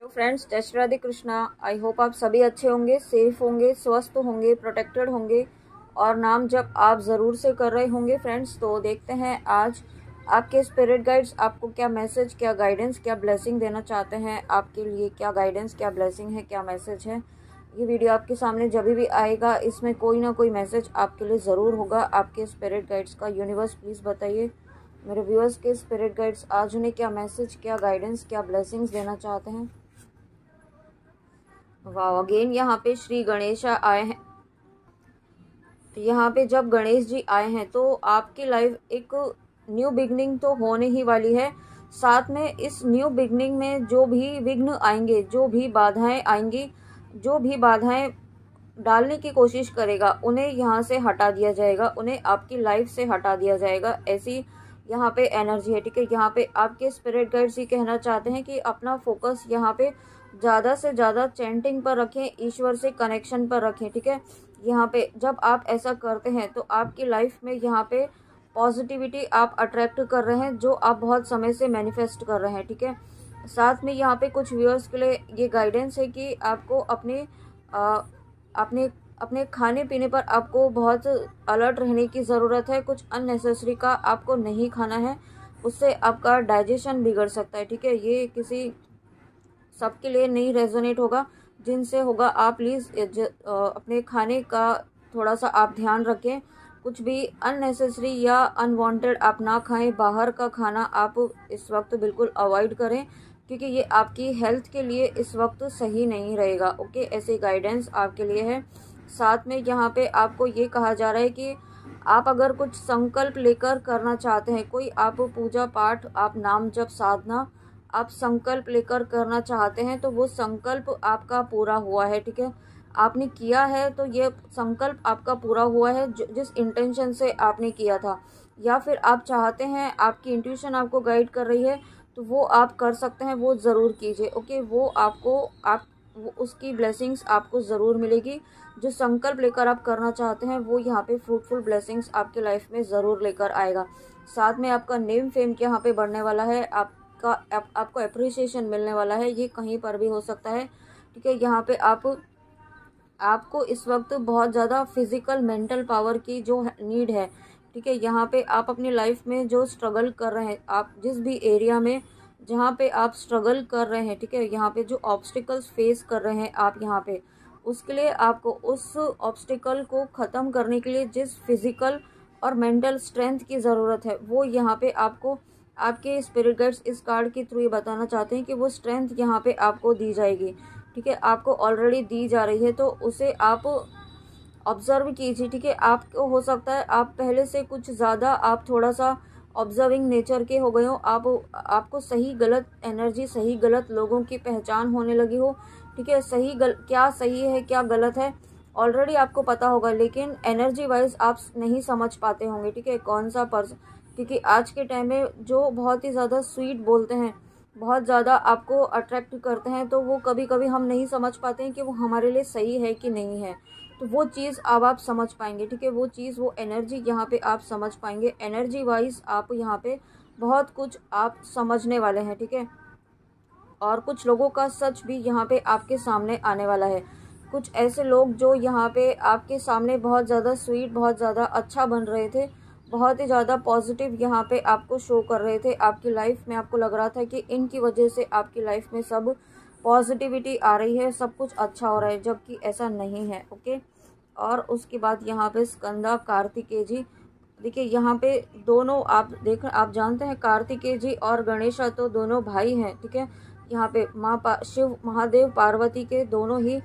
तो फ्रेंड्स, जय Shri Radhe Krishna. I hope आप सभी अच्छे होंगे, सेफ होंगे, स्वस्थ होंगे, प्रोटेक्टेड होंगे और नाम जप आप ज़रूर से कर रहे होंगे। फ्रेंड्स, तो देखते हैं आज आपके स्पिरिट गाइड्स आपको क्या मैसेज, क्या गाइडेंस, क्या ब्लेसिंग देना चाहते हैं। आपके लिए क्या गाइडेंस, क्या ब्लेसिंग है, क्या मैसेज है। ये वीडियो आपके सामने जब भी आएगा इसमें कोई ना कोई मैसेज आपके लिए ज़रूर होगा। आपके स्पिरिट गाइड्स का यूनिवर्स प्लीज़ बताइए मेरे व्यूअर्स के स्पिरिट गाइड्स आज उन्हें क्या मैसेज, क्या गाइडेंस, क्या ब्लेसिंग्स देना चाहते हैं। वाह, अगेन यहाँ पे श्री गणेश आए हैं। तो यहाँ पे जब गणेश जी आए हैं तो आपकी लाइफ एक न्यू बिगनिंग तो होने ही वाली है। साथ में इस न्यू बिगनिंग में जो भी विघ्न आएंगे, जो भी बाधाएं आएंगी, जो भी बाधाएं डालने की कोशिश करेगा उन्हें यहाँ से हटा दिया जाएगा, उन्हें आपकी लाइफ से हटा दिया जाएगा। ऐसी यहाँ पे एनर्जी है। ठीक है, यहाँ पे आपके स्पिरिट गाइड्स ये कहना चाहते हैं कि अपना फोकस यहाँ पे ज़्यादा से ज़्यादा चैंटिंग पर रखें, ईश्वर से कनेक्शन पर रखें। ठीक है, यहाँ पे जब आप ऐसा करते हैं तो आपकी लाइफ में यहाँ पे पॉजिटिविटी आप अट्रैक्ट कर रहे हैं, जो आप बहुत समय से मैनिफेस्ट कर रहे हैं। ठीक है, साथ में यहाँ पे कुछ व्यूअर्स के लिए ये गाइडेंस है कि आपको अपने अपने खाने पीने पर आपको बहुत अलर्ट रहने की ज़रूरत है। कुछ अननेसेसरी का आपको नहीं खाना है, उससे आपका डाइजेशन बिगड़ सकता है। ठीक है, ये किसी सबके लिए नहीं रेजोनेट होगा। जिनसे होगा आप प्लीज़ अपने खाने का थोड़ा सा आप ध्यान रखें। कुछ भी अननेसेसरी या अनवांटेड आप ना खाएं। बाहर का खाना आप इस वक्त बिल्कुल अवॉइड करें, क्योंकि ये आपकी हेल्थ के लिए इस वक्त सही नहीं रहेगा। ओके, ऐसे गाइडेंस आपके लिए है। साथ में यहाँ पे आपको ये कहा जा रहा है कि आप अगर कुछ संकल्प लेकर करना चाहते हैं, कोई आप पूजा पाठ, आप नाम जप साधना आप संकल्प लेकर करना चाहते हैं, तो वो संकल्प आपका पूरा हुआ है। ठीक है, आपने किया है तो ये संकल्प आपका पूरा हुआ है जिस इंटेंशन से आपने किया था। या फिर आप चाहते हैं, आपकी इंट्यूशन आपको गाइड कर रही है, तो वो आप कर सकते हैं, वो ज़रूर कीजिए। ओके, वो आपको वो उसकी ब्लेसिंग्स आपको ज़रूर मिलेगी। जो संकल्प लेकर आप करना चाहते हैं वो यहाँ पे फ्रूटफुल ब्लेसिंग्स आपके लाइफ में ज़रूर लेकर आएगा। साथ में आपका नेम फेम यहाँ पे बढ़ने वाला है, आपको अप्रिसिएशन मिलने वाला है। ये कहीं पर भी हो सकता है। ठीक है, यहाँ पे आपको इस वक्त बहुत ज़्यादा फिजिकल मेंटल पावर की जो नीड है। ठीक है, यहाँ पे आप अपनी लाइफ में जो स्ट्रगल कर रहे हैं, आप जिस भी एरिया में जहाँ पे आप स्ट्रगल कर रहे हैं, ठीक है, यहाँ पे जो ऑब्स्टिकल्स फेस कर रहे हैं आप यहाँ पे, उसके लिए आपको उस ऑब्स्टिकल को ख़त्म करने के लिए जिस फिजिकल और मेंटल स्ट्रेंथ की ज़रूरत है, वो यहाँ पे आपको आपके स्पिरिट गाइड्स इस कार्ड के थ्रू ये बताना चाहते हैं कि वो स्ट्रेंथ यहाँ पे आपको दी जाएगी। ठीक है, आपको ऑलरेडी दी जा रही है, तो उसे आप ऑब्जर्व कीजिए। ठीक है, आपको हो सकता है आप पहले से कुछ ज़्यादा आप थोड़ा सा ऑब्जर्विंग नेचर के हो गए हो। आपको सही गलत एनर्जी, सही गलत लोगों की पहचान होने लगी हो। ठीक है, क्या सही है क्या गलत है ऑलरेडी आपको पता होगा, लेकिन एनर्जी वाइज आप नहीं समझ पाते होंगे। ठीक है, कौन सा पर्सन, क्योंकि आज के टाइम में जो बहुत ही ज़्यादा स्वीट बोलते हैं, बहुत ज़्यादा आपको अट्रैक्ट करते हैं, तो वो कभी कभी हम नहीं समझ पाते हैं कि वो हमारे लिए सही है कि नहीं है। तो वो चीज़ अब आप समझ पाएंगे। ठीक है, वो चीज़, वो एनर्जी यहाँ पे आप समझ पाएंगे। एनर्जी वाइज आप यहाँ पे बहुत कुछ आप समझने वाले हैं। ठीक है, और कुछ लोगों का सच भी यहाँ पे आपके सामने आने वाला है। कुछ ऐसे लोग जो यहाँ पे आपके सामने बहुत ज़्यादा स्वीट, बहुत ज़्यादा अच्छा बन रहे थे, बहुत ही ज़्यादा पॉजिटिव यहाँ पे आपको शो कर रहे थे आपकी लाइफ में। आपको लग रहा था कि इनकी वजह से आपकी लाइफ में सब पॉजिटिविटी आ रही है, सब कुछ अच्छा हो रहा है, जबकि ऐसा नहीं है। ओके, और उसके बाद यहाँ पे स्कंदा कार्तिकेय जी, देखिए यहाँ पे दोनों आप जानते हैं कार्तिकेय जी और गणेशा तो दोनों भाई हैं। ठीक है, यहाँ पे शिव महादेव पार्वती के दोनों ही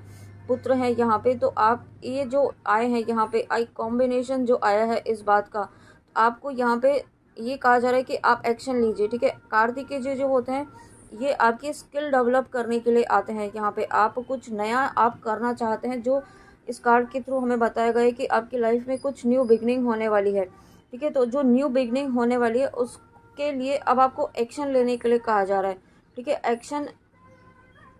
पुत्र हैं यहाँ पे। तो आप ये जो आए हैं यहाँ पे, आई कॉम्बिनेशन जो आया है इस बात का, आपको यहाँ पे ये कहा जा रहा है कि आप एक्शन लीजिए। ठीक है, कार्तिकेय जी जो होते हैं ये आपकी स्किल डेवलप करने के लिए आते हैं। यहाँ पे आप कुछ नया आप करना चाहते हैं, जो इस कार्ड के थ्रू हमें बताया गया है कि आपकी लाइफ में कुछ न्यू बिगनिंग होने वाली है। ठीक है, तो जो न्यू बिगनिंग होने वाली है उसके लिए अब आपको एक्शन लेने के लिए कहा जा रहा है। ठीक है, एक्शन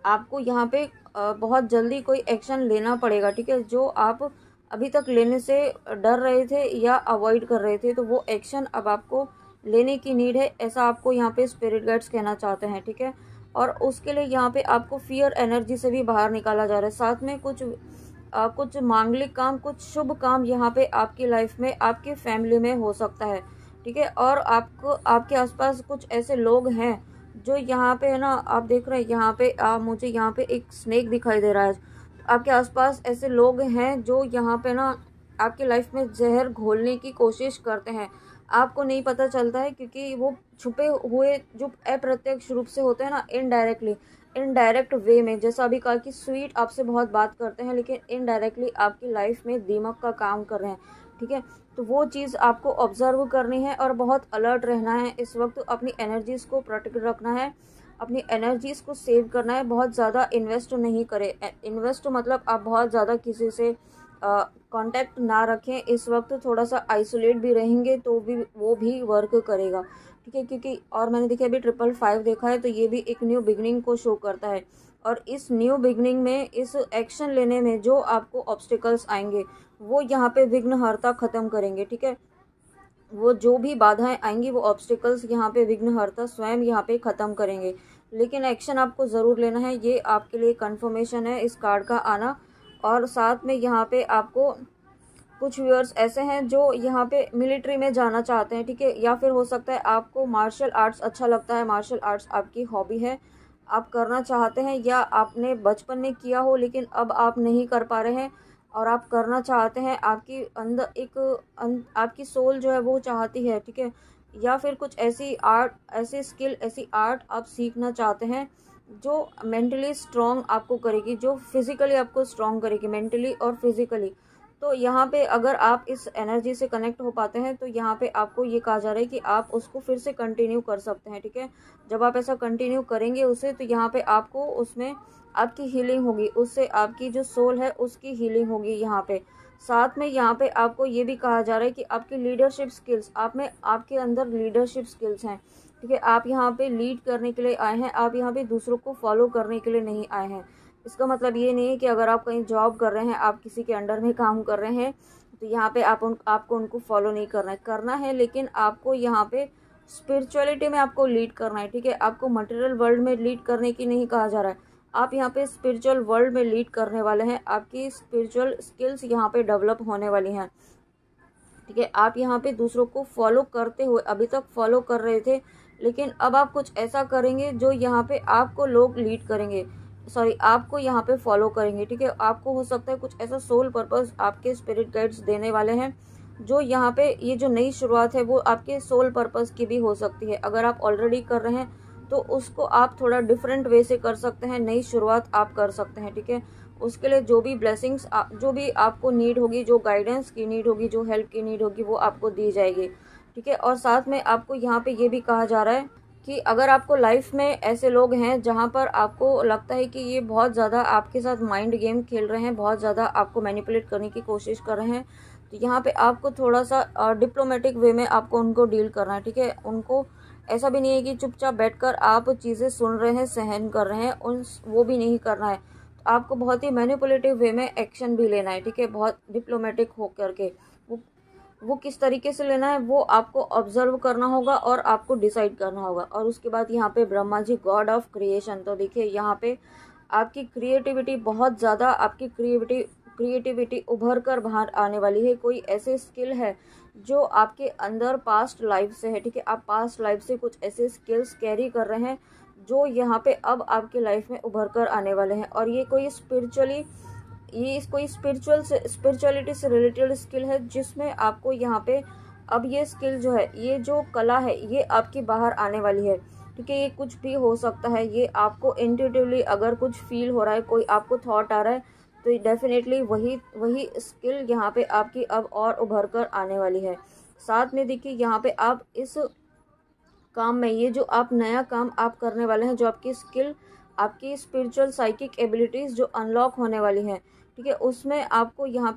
आपको यहाँ पे बहुत जल्दी कोई एक्शन लेना पड़ेगा। ठीक है, जो आप अभी तक लेने से डर रहे थे या अवॉइड कर रहे थे, तो वो एक्शन अब आपको लेने की नीड है, ऐसा आपको यहाँ पे स्पिरिट गाइड्स कहना चाहते हैं। ठीक है, और उसके लिए यहाँ पे आपको फियर एनर्जी से भी बाहर निकाला जा रहा है। साथ में कुछ मांगलिक काम, कुछ शुभ काम यहाँ पे आपकी लाइफ में, आपकी फैमिली में हो सकता है, ठीक है। और आपको आपके आसपास कुछ ऐसे लोग हैं जो यहाँ पे है ना, आप देख रहे हैं यहाँ पे मुझे यहाँ पे एक स्नेक दिखाई दे रहा है। आपके आसपास ऐसे लोग हैं जो यहाँ पे ना आपकी लाइफ में जहर घोलने की कोशिश करते हैं, आपको नहीं पता चलता है, क्योंकि वो छुपे हुए जो अप्रत्यक्ष रूप से होते हैं ना, इनडायरेक्ट वे में, जैसा अभी कहा कि स्वीट आपसे बहुत बात करते हैं लेकिन इनडायरेक्टली आपकी लाइफ में दिमाग का काम कर रहे हैं, ठीक है। तो वो चीज़ आपको ऑब्जर्व करनी है और बहुत अलर्ट रहना है इस वक्त। अपनी एनर्जीज़ को प्रोटेक्ट रखना है, अपनी एनर्जीज़ को सेव करना है। बहुत ज़्यादा इन्वेस्ट नहीं करें, इन्वेस्ट मतलब आप बहुत ज़्यादा किसी से कांटेक्ट ना रखें इस वक्त। थोड़ा सा आइसोलेट भी रहेंगे तो भी वो भी वर्क करेगा, ठीक है। क्योंकि और मैंने देखा अभी 555 देखा है, तो ये भी एक न्यू बिगनिंग को शो करता है। और इस न्यू बिगनिंग में, इस एक्शन लेने में जो आपको ऑब्स्टिकल्स आएंगे वो यहाँ पे विघ्नहर्ता ख़त्म करेंगे, ठीक है। वो जो भी बाधाएं आएंगी वो ऑब्स्टिकल्स यहाँ पे विघ्नहर्ता स्वयं यहाँ पे ख़त्म करेंगे। लेकिन एक्शन आपको ज़रूर लेना है, ये आपके लिए कंफर्मेशन है इस कार्ड का आना। और साथ में यहाँ पे आपको कुछ व्यूअर्स ऐसे हैं जो यहाँ पे मिलिट्री में जाना चाहते हैं, ठीक है। या फिर हो सकता है आपको मार्शल आर्ट्स अच्छा लगता है, मार्शल आर्ट्स आपकी हॉबी है, आप करना चाहते हैं, या आपने बचपन में किया हो लेकिन अब आप नहीं कर पा रहे हैं और आप करना चाहते हैं। आपकी अंदर आपकी सोल जो है वो चाहती है, ठीक है। या फिर कुछ ऐसी आर्ट, ऐसी स्किल, ऐसी आर्ट आप सीखना चाहते हैं जो मेंटली स्ट्रॉन्ग आपको करेगी, जो फिज़िकली आपको स्ट्रॉन्ग करेगी, मेंटली और फिज़िकली। तो यहाँ पे अगर आप इस एनर्जी से कनेक्ट हो पाते हैं तो यहाँ पे आपको ये कहा जा रहा है कि आप उसको फिर से कंटिन्यू कर सकते हैं, ठीक है। जब आप ऐसा कंटिन्यू करेंगे उसे, तो यहाँ पे आपको उसमें आपकी हीलिंग होगी, उससे आपकी जो सोल है उसकी हीलिंग होगी यहाँ पे। साथ में यहाँ पे आपको ये भी कहा जा रहा है कि आपकी लीडरशिप स्किल्स, आपके अंदर लीडरशिप स्किल्स हैं, ठीक है। आप यहाँ पे लीड करने के लिए आए हैं, आप यहाँ पे दूसरों को फॉलो करने के लिए नहीं आए हैं। इसका मतलब ये नहीं है कि अगर आप कहीं जॉब कर रहे हैं, आप किसी के अंडर में काम कर रहे हैं, तो यहाँ पे आपको उनको फॉलो नहीं करना है, लेकिन आपको यहाँ पे स्पिरिचुअलिटी में आपको लीड करना है, ठीक है। आपको मटेरियल वर्ल्ड में लीड करने की नहीं कहा जा रहा है, आप यहाँ पे स्पिरिचुअल वर्ल्ड में लीड करने वाले हैं। आपकी स्पिरिचुअल स्किल्स यहाँ पे डेवलप होने वाली हैं, ठीक है। आप यहाँ पे दूसरों को फॉलो करते हुए, अभी तक फॉलो कर रहे थे लेकिन अब आप कुछ ऐसा करेंगे जो यहाँ पे आपको लोग लीड करेंगे, आपको यहाँ पे फॉलो करेंगे, ठीक है। आपको हो सकता है कुछ ऐसा सोल पर्पस आपके स्पिरिट गाइड्स देने वाले हैं जो यहाँ पे, ये जो नई शुरुआत है वो आपके सोल पर्पस की भी हो सकती है। अगर आप ऑलरेडी कर रहे हैं तो उसको आप थोड़ा डिफरेंट वे से कर सकते हैं, नई शुरुआत आप कर सकते हैं, ठीक है। उसके लिए जो भी ब्लेसिंग्स, जो भी आपको नीड होगी, जो गाइडेंस की नीड होगी, जो हेल्प की नीड होगी, वो आपको दी जाएगी, ठीक है। और साथ में आपको यहाँ पे ये भी कहा जा रहा है कि अगर आपको लाइफ में ऐसे लोग हैं जहाँ पर आपको लगता है कि ये बहुत ज़्यादा आपके साथ माइंड गेम खेल रहे हैं, बहुत ज़्यादा आपको मैनिपुलेट करने की कोशिश कर रहे हैं, तो यहाँ पे आपको थोड़ा सा डिप्लोमेटिक वे में आपको उनको डील करना है, ठीक है। उनको ऐसा भी नहीं है कि चुपचाप बैठकर आप चीज़ें सुन रहे हैं, सहन कर रहे हैं, वो भी नहीं करना है। तो आपको बहुत ही मैनिपुलेटिव वे में एक्शन भी लेना है, ठीक है, बहुत डिप्लोमेटिक हो करके। वो किस तरीके से लेना है वो आपको ऑब्जर्व करना होगा और आपको डिसाइड करना होगा। और उसके बाद यहाँ पे Brahma ji, God of creation, तो देखिए यहाँ पे आपकी क्रिएटिविटी बहुत ज़्यादा, आपकी क्रिएटिविटी उभर कर बाहर आने वाली है। कोई ऐसे स्किल है जो आपके अंदर पास्ट लाइफ से है, ठीक है। आप पास्ट लाइफ से कुछ ऐसे स्किल्स कैरी कर रहे हैं जो यहाँ पे अब आपके लाइफ में उभर कर आने वाले हैं। और ये कोई स्पिरिचुअलिटी से रिलेटेड स्किल है जिसमें आपको यहाँ पे अब ये स्किल जो है, ये जो कला है, ये आपकी बाहर आने वाली है, ठीक है। ये कुछ भी हो सकता है, ये आपको इंट्यूटिवली अगर कुछ फील हो रहा है, कोई आपको थॉट आ रहा है, तो डेफिनेटली वही स्किल यहाँ पे आपकी अब और उभर कर आने वाली है। साथ में देखिए यहाँ पे आप इस काम में, ये जो आप नया काम आप करने वाले हैं, जो आपकी स्किल, आपकी स्पिरिचुअल साइकिक एबिलिटीज़ जो अनलॉक होने वाली हैं, ठीक है, उसमें आपको यहाँ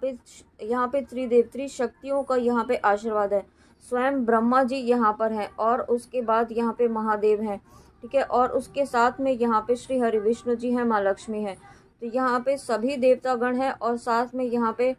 पे त्रिदेवत्री शक्तियों का यहाँ पे आशीर्वाद है। स्वयं ब्रह्मा जी यहाँ पर हैं और उसके बाद यहाँ पे महादेव हैं, ठीक है। और उसके साथ में यहाँ पे श्री हरि विष्णु जी हैं, माँ लक्ष्मी हैं। तो यहाँ पे सभी देवतागण हैं और साथ में यहाँ पे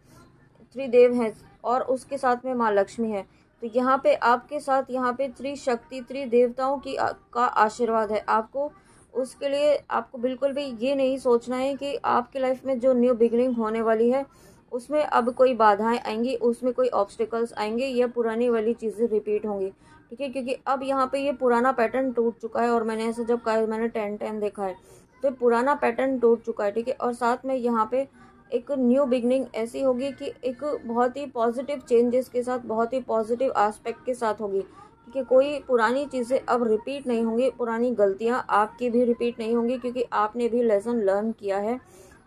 त्रिदेव हैं और उसके साथ में माँ लक्ष्मी है। तो यहाँ पे आपके साथ यहाँ पे त्रिशक्ति, त्रिदेवताओं का आशीर्वाद है। आपको उसके लिए आपको बिल्कुल भी ये नहीं सोचना है कि आपकी लाइफ में जो न्यू बिगिनिंग होने वाली है उसमें अब कोई बाधाएं आएंगी, उसमें कोई ऑब्स्टिकल्स आएंगे या पुरानी वाली चीज़ें रिपीट होंगी। ठीक है, क्योंकि अब यहाँ पे ये पुराना पैटर्न टूट चुका है और मैंने ऐसे जब कहा, मैंने 10 देखा है तो पुराना पैटर्न टूट चुका है। ठीक है, और साथ में यहाँ पे एक न्यू बिगनिंग ऐसी होगी कि एक बहुत ही पॉजिटिव चेंजेस के साथ, बहुत ही पॉजिटिव एस्पेक्ट के साथ होगी। ठीक है, कोई पुरानी चीज़ें अब रिपीट नहीं होंगी, पुरानी गलतियाँ आपकी भी रिपीट नहीं होंगी, क्योंकि आपने भी लेसन लर्न किया है।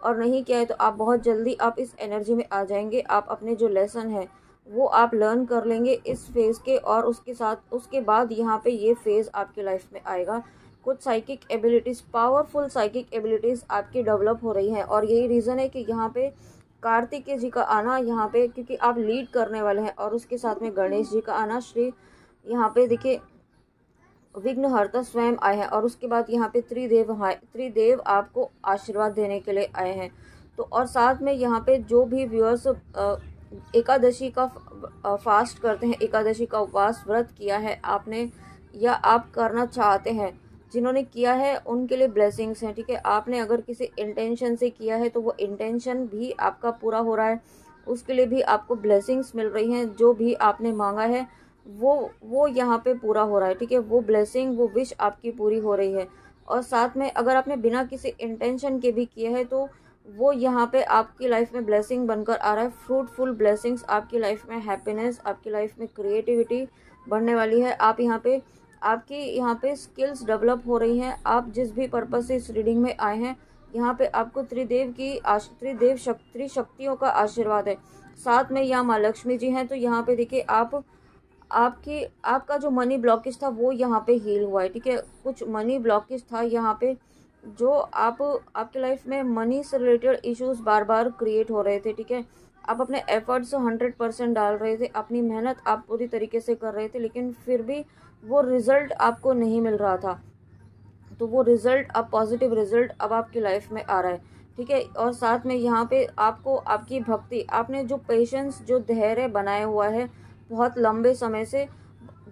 और नहीं किया है तो आप बहुत जल्दी आप इस एनर्जी में आ जाएंगे। आप अपने जो लेसन है वो आप लर्न कर लेंगे इस फेज़ के, और उसके साथ उसके बाद यहाँ पे ये फेज़ आपकी लाइफ में आएगा। कुछ psychic abilities, powerful psychic abilities आपकी डेवलप हो रही हैं, और यही रीज़न है कि यहाँ पे कार्तिकेय जी का आना यहाँ पे, क्योंकि आप लीड करने वाले हैं, और उसके साथ में गणेश जी का आना, श्री यहाँ पे देखिए विघ्नहर्ता स्वयं आए हैं, और उसके बाद यहाँ पे त्रिदेव आपको आशीर्वाद देने के लिए आए हैं। तो और साथ में यहाँ पे जो भी व्यूअर्स एकादशी का फास्ट करते हैं, एकादशी का उपवास व्रत किया है आपने या आप करना चाहते हैं, जिन्होंने किया है उनके लिए ब्लेसिंग्स हैं। ठीक है, आपने अगर किसी इंटेंशन से किया है तो वो इंटेंशन भी आपका पूरा हो रहा है, उसके लिए भी आपको ब्लेसिंग्स मिल रही हैं। जो भी आपने मांगा है वो यहाँ पे पूरा हो रहा है। ठीक है, वो ब्लेसिंग, वो विश आपकी पूरी हो रही है। और साथ में अगर आपने बिना किसी इंटेंशन के भी किया है तो वो यहाँ पे आपकी लाइफ में ब्लेसिंग बनकर आ रहा है, फ्रूटफुल ब्लेसिंग्स आपकी लाइफ में, हैप्पीनेस आपकी लाइफ में, क्रिएटिविटी बढ़ने वाली है। आप यहाँ पे, आपकी यहाँ पे स्किल्स डेवलप हो रही हैं। आप जिस भी पर्पज से इस रीडिंग में आए हैं, यहाँ पे आपको त्रिशक्तियों का आशीर्वाद है। साथ में यहाँ माँ लक्ष्मी जी हैं। तो यहाँ पे देखिए आपका जो मनी ब्लॉकेज था वो यहाँ पे हील हुआ है। ठीक है, कुछ मनी ब्लॉकेज था यहाँ पे, जो आपके लाइफ में मनी से रिलेटेड इश्यूज बार बार क्रिएट हो रहे थे। ठीक है, आप अपने एफर्ट्स 100% डाल रहे थे, अपनी मेहनत आप पूरी तरीके से कर रहे थे, लेकिन फिर भी वो रिजल्ट आपको नहीं मिल रहा था। तो वो रिजल्ट, अब पॉजिटिव रिजल्ट अब आपकी लाइफ में आ रहा है। ठीक है, और साथ में यहाँ पे आपको आपकी भक्ति, आपने जो पेशेंस, जो धैर्य बनाया हुआ है बहुत लंबे समय से,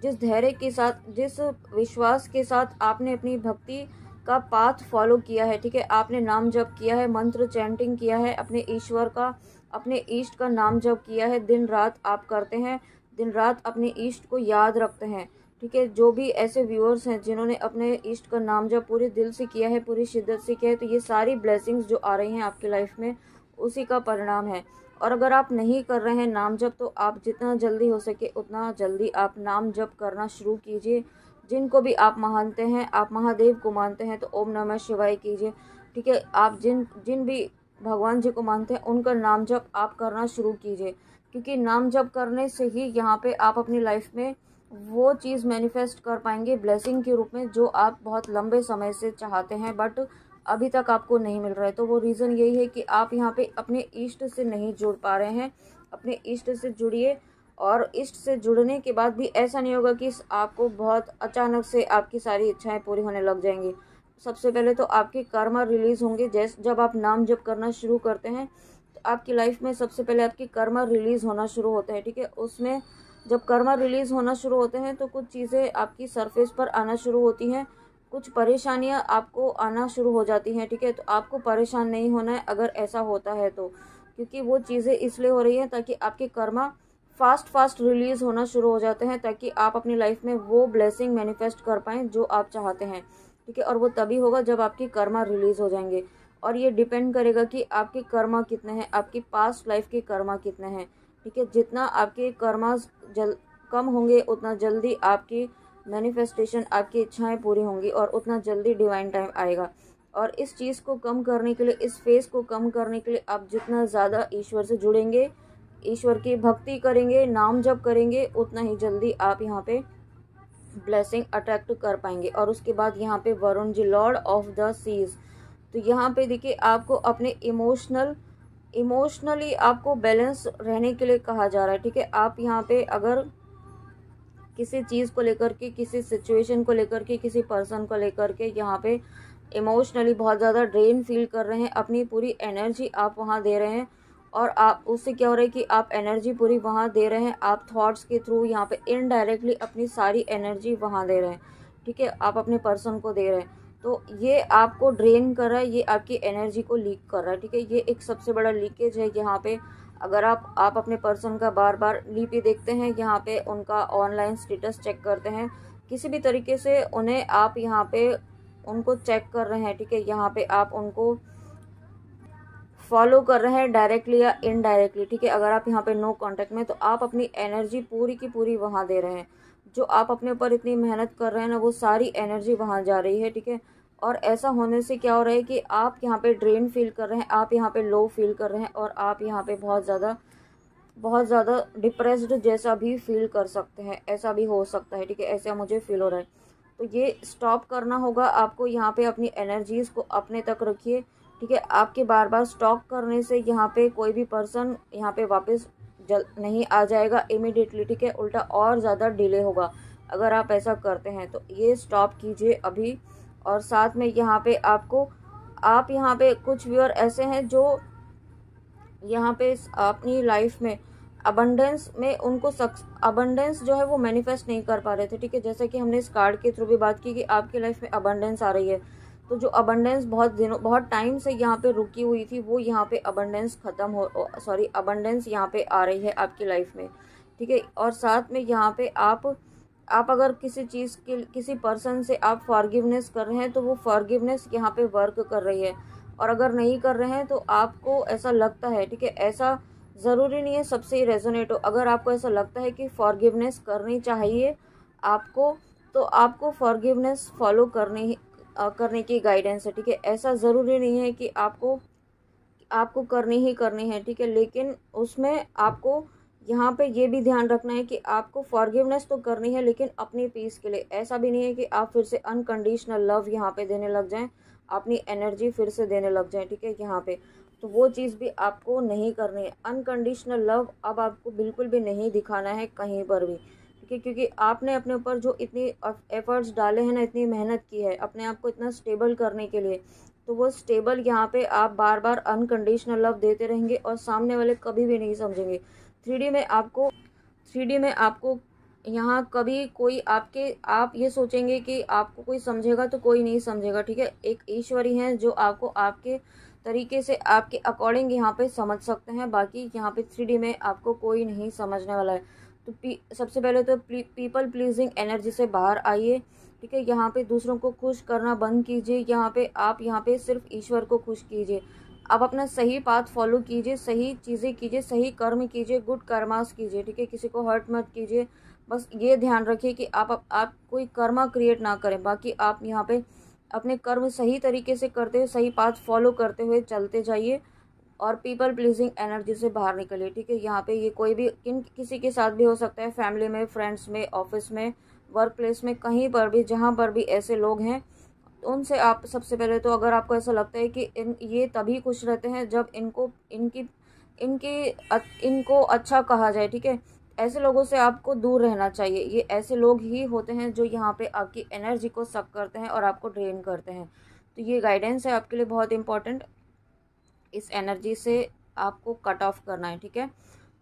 जिस धैर्य के साथ, जिस विश्वास के साथ आपने अपनी भक्ति का पाथ फॉलो किया है। ठीक है, आपने नाम जप किया है, मंत्र चैंटिंग किया है, अपने ईश्वर का, अपने इष्ट का नाम जप किया है, दिन रात आप करते हैं, दिन रात अपने इष्ट को याद रखते हैं। ठीक है, जो भी ऐसे व्यूअर्स हैं जिन्होंने अपने इष्ट का नाम जप पूरे दिल से किया है, पूरी शिद्दत से किया है, तो ये सारी ब्लेसिंग्स जो आ रही हैं आपकी लाइफ में उसी का परिणाम है। और अगर आप नहीं कर रहे हैं नाम जप, तो आप जितना जल्दी हो सके उतना जल्दी आप नाम जप करना शुरू कीजिए। जिनको भी आप मानते हैं, आप महादेव को मानते हैं तो ओम नमः शिवाय कीजिए। ठीक है, आप जिन भी भगवान जी को मानते हैं उनका नाम जप आप करना शुरू कीजिए, क्योंकि नाम जप करने से ही यहाँ पे आप अपनी लाइफ में वो चीज़ मैनिफेस्ट कर पाएंगे ब्लेसिंग के रूप में, जो आप बहुत लंबे समय से चाहते हैं बट अभी तक आपको नहीं मिल रहा है। तो वो रीज़न यही है कि आप यहाँ पे अपने इष्ट से नहीं जुड़ पा रहे हैं। अपने इष्ट से जुड़िए, और इष्ट से जुड़ने के बाद भी ऐसा नहीं होगा कि आपको बहुत अचानक से आपकी सारी इच्छाएं पूरी होने लग जाएंगी। सबसे पहले तो आपके कर्मा रिलीज़ होंगे। जब आप नाम जप करना शुरू करते हैं तो आपकी लाइफ में सबसे पहले आपकी कर्मा रिलीज़ होना शुरू होते हैं। ठीक है, उसमें जब कर्मा रिलीज़ होना शुरू होते हैं तो कुछ चीज़ें आपकी सरफेस पर आना शुरू होती हैं, कुछ परेशानियां आपको आना शुरू हो जाती हैं। ठीक है, तो आपको परेशान नहीं होना है अगर ऐसा होता है तो, क्योंकि वो चीज़ें इसलिए हो रही हैं ताकि आपके कर्मा फास्ट रिलीज़ होना शुरू हो जाते हैं, ताकि आप अपनी लाइफ में वो ब्लेसिंग मैनिफेस्ट कर पाएँ जो आप चाहते हैं। ठीक है, और वो तभी होगा जब आपकी कर्मा रिलीज़ हो जाएंगे। और ये डिपेंड करेगा कि आपके कर्मा कितने हैं, आपकी पास्ट लाइफ के कर्मा कितने हैं। ठीक है, जितना आपके कर्मा कम होंगे उतना जल्दी आपकी मैनिफेस्टेशन, आपकी इच्छाएं पूरी होंगी और उतना जल्दी डिवाइन टाइम आएगा। और इस चीज़ को कम करने के लिए, इस फेस को कम करने के लिए आप जितना ज़्यादा ईश्वर से जुड़ेंगे, ईश्वर की भक्ति करेंगे, नाम जप करेंगे, उतना ही जल्दी आप यहाँ पे ब्लेसिंग अट्रैक्ट कर पाएंगे। और उसके बाद यहाँ पे Varun ji, Lord of the seize, तो यहाँ पे देखिए आपको अपने इमोशनली आपको बैलेंस रहने के लिए कहा जा रहा है। ठीक है, आप यहाँ पे अगर किसी चीज़ को लेकर के, किसी सिचुएशन को लेकर के, किसी पर्सन को लेकर के यहाँ पे इमोशनली बहुत ज़्यादा ड्रेन फील कर रहे हैं, अपनी पूरी एनर्जी आप वहाँ दे रहे हैं, और आप उससे क्या हो रहा है कि आप एनर्जी पूरी वहाँ दे रहे हैं, आप थॉट्स के थ्रू यहाँ पे इनडायरेक्टली अपनी सारी एनर्जी वहाँ दे रहे हैं। ठीक है, आप अपने पर्सन को दे रहे हैं। तो ये आपको ड्रेन कर रहा है, ये आपकी एनर्जी को लीक कर रहा है, ठीक है। ये एक सबसे बड़ा लीकेज है यहाँ पे। अगर आप अपने पर्सन का बार बार डीपी देखते हैं, यहाँ पे उनका ऑनलाइन स्टेटस चेक करते हैं, किसी भी तरीके से उन्हें आप यहाँ पे उनको चेक कर रहे हैं, ठीक है। यहाँ पे आप उनको फॉलो कर रहे हैं डायरेक्टली या इनडायरेक्टली, ठीक है। अगर आप यहाँ पे नो कांटेक्ट में, तो आप अपनी एनर्जी पूरी की पूरी वहाँ दे रहे हैं। जो आप अपने ऊपर इतनी मेहनत कर रहे हैं ना, वो सारी एनर्जी वहाँ जा रही है, ठीक है। और ऐसा होने से क्या हो रहा है कि आप यहाँ पे ड्रेन फील कर रहे हैं, आप यहाँ पे लो फील कर रहे हैं, और आप यहाँ पे बहुत ज़्यादा डिप्रेस्ड जैसा भी फील कर सकते हैं, ऐसा भी हो सकता है, ठीक है। ऐसा मुझे फील हो रहा है, तो ये स्टॉप करना होगा आपको। यहाँ पे अपनी एनर्जीज़ को अपने तक रखिए, ठीक है। आपके बार बार स्टॉक करने से यहाँ पे कोई भी पर्सन यहाँ पे वापस नहीं आ जाएगा इमीडिएटली, ठीक है। उल्टा और ज़्यादा डिले होगा अगर आप ऐसा करते हैं, तो ये स्टॉप कीजिए अभी। और साथ में यहाँ पे आप यहाँ पे कुछ व्यूअर ऐसे हैं जो यहाँ पे अपनी लाइफ में अबंडेंस में उनको अबंडेंस जो है वो मैनिफेस्ट नहीं कर पा रहे थे, ठीक है। जैसे कि हमने इस कार्ड के थ्रू भी बात की कि आपकी लाइफ में अबंडेंस आ रही है, तो जो अबंडेंस बहुत टाइम से यहाँ पे रुकी हुई थी, वो यहाँ पे अबंडेंस अबंडेंस यहाँ पे आ रही है आपकी लाइफ में, ठीक है। और साथ में यहाँ पे आप अगर किसी चीज़ के किसी पर्सन से आप फॉरगिवनेस कर रहे हैं, तो वो फॉरगिवनेस यहाँ पे वर्क कर रही है। और अगर नहीं कर रहे हैं तो आपको ऐसा लगता है, ठीक है, ऐसा ज़रूरी नहीं है सबसे ही रेजोनेट हो। अगर आपको ऐसा लगता है कि फॉरगिवनेस करनी चाहिए आपको, तो आपको फॉरगिवनेस फॉलो करने की गाइडेंस है, ठीक है। ऐसा ज़रूरी नहीं है कि आपको करनी है, ठीक है। लेकिन उसमें आपको यहाँ पे ये भी ध्यान रखना है कि आपको फॉरगिवनेस तो करनी है, लेकिन अपनी पीस के लिए। ऐसा भी नहीं है कि आप फिर से अनकंडीशनल लव यहाँ पे देने लग जाएं, अपनी एनर्जी फिर से देने लग जाएं, ठीक है। यहाँ पे तो वो चीज़ भी आपको नहीं करनी है। अनकंडीशनल लव अब आपको बिल्कुल भी नहीं दिखाना है कहीं पर भी, ठीक है। क्योंकि आपने अपने ऊपर जो इतनी एफर्ट्स डाले हैं ना, इतनी मेहनत की है अपने आप को इतना स्टेबल करने के लिए, तो वो स्टेबल यहाँ पे आप बार बार अनकंडीशनल लव देते रहेंगे और सामने वाले कभी भी नहीं समझेंगे। 3D में आपको यहाँ कभी कोई आप ये सोचेंगे कि आपको कोई समझेगा, तो कोई नहीं समझेगा, ठीक है। एक ईश्वरी हैं जो आपको आपके तरीके से आपके अकॉर्डिंग यहाँ पे समझ सकते हैं। बाकी यहाँ पे 3D में आपको कोई नहीं समझने वाला है। तो सबसे पहले तो पीपल प्लीजिंग एनर्जी से बाहर आइए, ठीक है। यहाँ पे दूसरों को खुश करना बंद कीजिए। यहाँ पे सिर्फ ईश्वर को खुश कीजिए। आप अपना सही पाथ फॉलो कीजिए, सही चीज़ें कीजिए, सही कर्म कीजिए, गुड कर्मास कीजिए, ठीक है। किसी को हर्ट मत कीजिए। बस ये ध्यान रखिए कि आप कोई कर्मा क्रिएट ना करें। बाकी आप यहाँ पे अपने कर्म सही तरीके से करते हुए, सही पाथ फॉलो करते हुए चलते जाइए और पीपल प्लीजिंग एनर्जी से बाहर निकलिए, ठीक है। यहाँ पे ये कोई भी किसी के साथ भी हो सकता है, फैमिली में, फ्रेंड्स में, ऑफिस में, वर्क प्लेस में, कहीं पर भी जहाँ पर भी ऐसे लोग हैं, उनसे आप सबसे पहले तो अगर आपको ऐसा लगता है कि ये तभी खुश रहते हैं जब इनको अच्छा कहा जाए, ठीक है। ऐसे लोगों से आपको दूर रहना चाहिए। ये ऐसे लोग ही होते हैं जो यहाँ पे आपकी एनर्जी को सक करते हैं और आपको ड्रेन करते हैं। तो ये गाइडेंस है आपके लिए बहुत इंपॉर्टेंट। इस एनर्जी से आपको कट ऑफ करना है, ठीक है।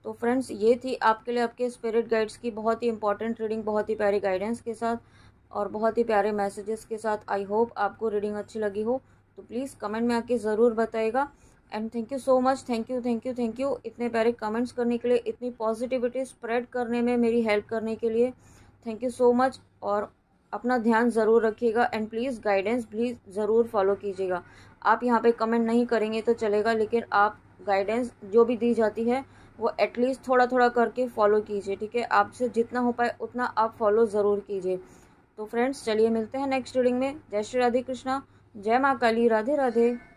तो फ्रेंड्स, ये थी आपके लिए आपके स्पिरिट गाइड्स की बहुत ही इंपॉर्टेंट रीडिंग, बहुत ही प्यारी गाइडेंस के साथ और बहुत ही प्यारे मैसेजेस के साथ। आई होप आपको रीडिंग अच्छी लगी हो, तो प्लीज़ कमेंट में आके ज़रूर बताइएगा। And thank you so much, thank you इतने प्यारे कमेंट्स करने के लिए, इतनी पॉजिटिविटी स्प्रेड करने में मेरी हेल्प करने के लिए। Thank you so much. और अपना ध्यान ज़रूर रखिएगा एंड प्लीज़ गाइडेंस प्लीज़ ज़रूर फॉलो कीजिएगा। आप यहाँ पे कमेंट नहीं करेंगे तो चलेगा, लेकिन आप गाइडेंस जो भी दी जाती है वो एटलीस्ट थोड़ा थोड़ा करके फॉलो कीजिए, ठीक है। आपसे जितना हो पाए उतना आप फॉलो ज़रूर कीजिए। तो फ्रेंड्स, चलिए मिलते हैं नेक्स्ट रीडिंग में। जय श्री राधे कृष्णा, जय माँ काली, राधे राधे।